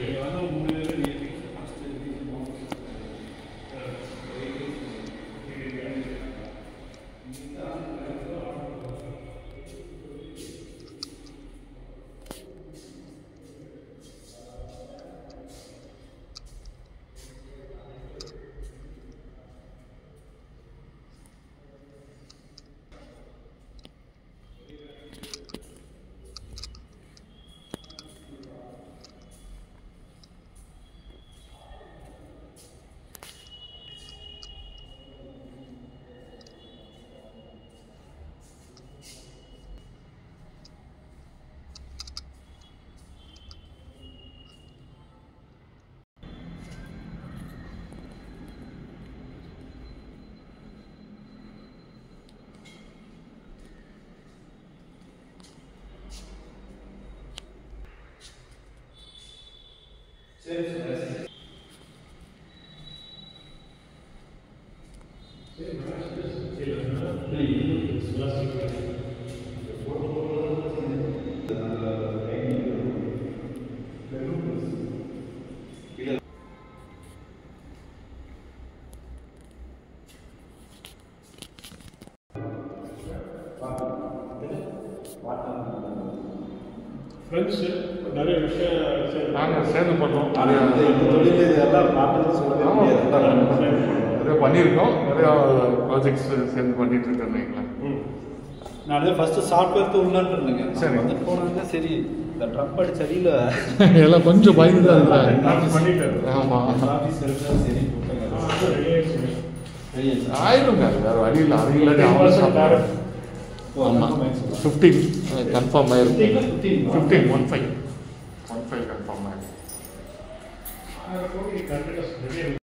Okay. Friends நிறைய விஷயம் நாங்கள் சேர்ந்து பண்ணோம். நிறைய பண்ணியிருக்கோம். நிறையா ப்ராஜெக்ட்ஸ் சேர்ந்து பண்ணிட்டு இருக்கேன் வைங்களேன். நான் ஃபஸ்ட்டு சாஃப்ட்வேர் உள்ளான்னு இருந்தேங்க. சரி வந்துட்டு போனதுங்க. சரி இந்த ட்ரம்ப் அடிச்ச அடியில் எல்லாம் கொஞ்சம் பயந்து தான் பண்ணிட்டேன். ஆமாம் ஆயிடுங்க. அது வேறு வழியில் அது இல்லாட்டி அவங்களும் ஆமாம் 15 கன்ஃபார்ம் ஆயிருக்கு. 15 கன்ஃபார்ம் ஆயிருக்கு.